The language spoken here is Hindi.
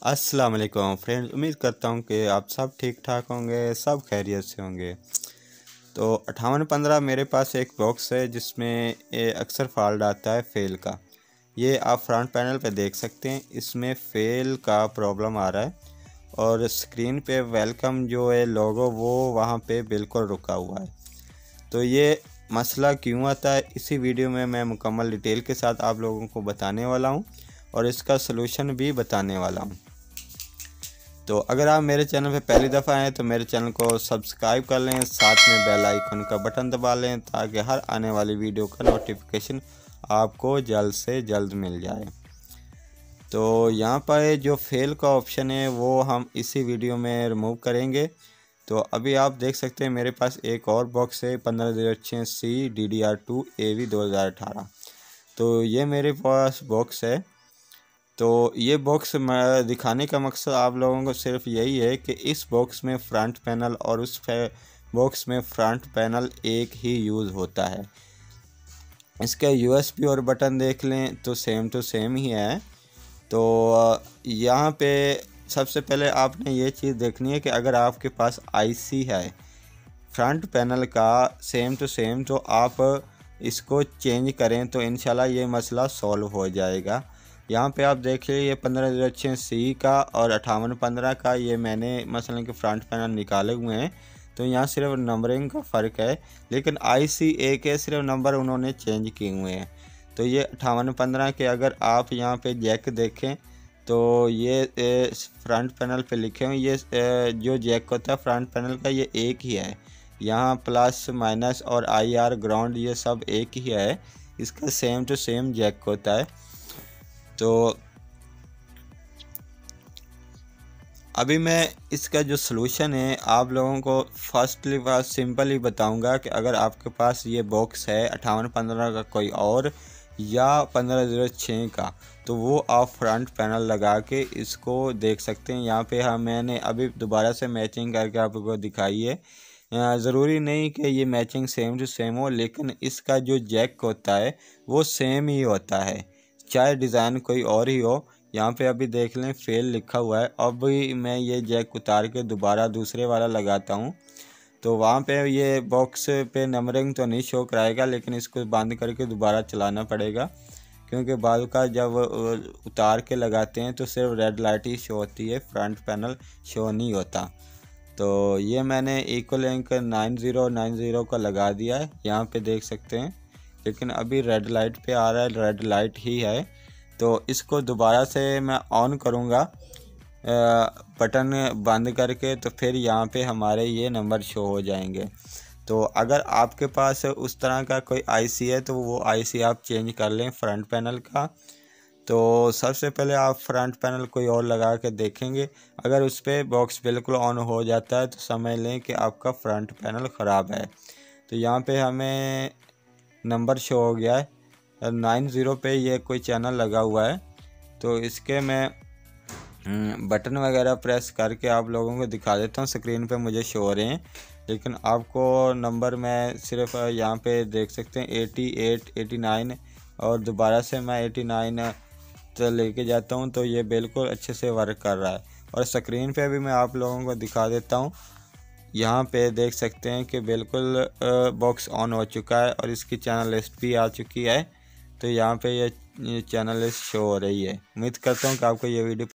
अस्सलाम वालेकुम फ्रेंड्स, उम्मीद करता हूँ कि आप सब ठीक ठाक होंगे, सब खैरियत से होंगे। तो 5815 मेरे पास एक बॉक्स है जिसमें ये अक्सर फॉल्ट आता है फेल का। ये आप फ्रंट पैनल पे देख सकते हैं, इसमें फेल का प्रॉब्लम आ रहा है और स्क्रीन पे वेलकम जो है लोगो वो वहाँ पे बिल्कुल रुका हुआ है। तो ये मसला क्यों आता है, इसी वीडियो में मैं मुकम्मल डिटेल के साथ आप लोगों को बताने वाला हूँ और इसका सलूशन भी बताने वाला हूँ। तो अगर आप मेरे चैनल पे पहली दफ़ा आएँ तो मेरे चैनल को सब्सक्राइब कर लें, साथ में बेल आइकन का बटन दबा लें ताकि हर आने वाली वीडियो का नोटिफिकेशन आपको जल्द से जल्द मिल जाए। तो यहाँ पर जो फेल का ऑप्शन है वो हम इसी वीडियो में रिमूव करेंगे। तो अभी आप देख सकते हैं मेरे पास एक और बॉक्स है 1506C DDR2 AV 2018। तो ये मेरे पास बॉक्स है। तो ये बॉक्स मैं दिखाने का मकसद आप लोगों को सिर्फ यही है कि इस बॉक्स में फ्रंट पैनल और उस बॉक्स में फ्रंट पैनल एक ही यूज़ होता है। इसका USB और बटन देख लें तो सेम टू सेम ही है। तो यहाँ पे सबसे पहले आपने ये चीज़ देखनी है कि अगर आपके पास IC है फ्रंट पैनल का सेम टू सेम, तो आप इसको चेंज करें तो इंशाल्लाह ये मसला सॉल्व हो जाएगा। यहाँ पे आप देखिए ये 1506C का और 5815 का ये मैंने मसलन के फ्रंट पैनल निकाले हुए हैं। तो यहाँ सिर्फ नंबरिंग का फ़र्क है, लेकिन IC एक है, सिर्फ नंबर उन्होंने चेंज किए हुए हैं। तो ये 5815 के अगर आप यहाँ पे जैक देखें तो ये फ्रंट पैनल पे लिखे हुए ये जो जैक होता है फ्रंट पैनल का ये एक ही है। यहाँ प्लस माइनस और IR ग्राउंड ये सब एक ही है, इसका सेम टू सेम जैक होता है। तो अभी मैं इसका जो सलूशन है आप लोगों को फर्स्टली सिंपल ही बताऊंगा कि अगर आपके पास ये बॉक्स है 5815 का कोई और या 1506 का, तो वो आप फ्रंट पैनल लगा के इसको देख सकते हैं। यहाँ पे मैंने अभी दोबारा से मैचिंग करके आपको दिखाई है। ज़रूरी नहीं कि ये मैचिंग सेम टू सेम हो, लेकिन इसका जो जैक होता है वो सेम ही होता है, चाहे डिज़ाइन कोई और ही हो। यहाँ पे अभी देख लें फेल लिखा हुआ है। अभी मैं ये जैक उतार के दोबारा दूसरे वाला लगाता हूँ तो वहाँ पे ये बॉक्स पे नंबरिंग तो नहीं शो कराएगा, लेकिन इसको बंद करके दोबारा चलाना पड़ेगा क्योंकि बाद का जब उतार के लगाते हैं तो सिर्फ रेड लाइट ही शो होती है, फ्रंट पैनल शो नहीं होता। तो ये मैंने इक्वलिंक 9090 का लगा दिया है, यहाँ पे देख सकते हैं, लेकिन अभी रेड लाइट पे आ रहा है, रेड लाइट ही है। तो इसको दोबारा से मैं ऑन करूँगा बटन बंद करके, तो फिर यहाँ पे हमारे ये नंबर शो हो जाएंगे। तो अगर आपके पास उस तरह का कोई IC है तो वो IC आप चेंज कर लें फ्रंट पैनल का। तो सबसे पहले आप फ्रंट पैनल कोई और लगा के देखेंगे, अगर उस पर बॉक्स बिल्कुल ऑन हो जाता है तो समझ लें कि आपका फ्रंट पैनल ख़राब है। तो यहाँ पे हमें नंबर शो हो गया है 90 पे, ये कोई चैनल लगा हुआ है। तो इसके मैं बटन वगैरह प्रेस करके आप लोगों को दिखा देता हूँ, स्क्रीन पे मुझे शो हो रहे हैं, लेकिन आपको नंबर मैं सिर्फ यहाँ पे देख सकते हैं 88 89 और दोबारा से मैं 89 तो लेके जाता हूँ तो ये बिल्कुल अच्छे से वर्क कर रहा है। और स्क्रीन पे भी मैं आप लोगों को दिखा देता हूँ, यहाँ पे देख सकते हैं कि बिल्कुल बॉक्स ऑन हो चुका है और इसकी चैनल लिस्ट भी आ चुकी है। तो यहाँ पे ये चैनल लिस्ट शो हो रही है। उम्मीद करता हूँ कि आपको ये वीडियो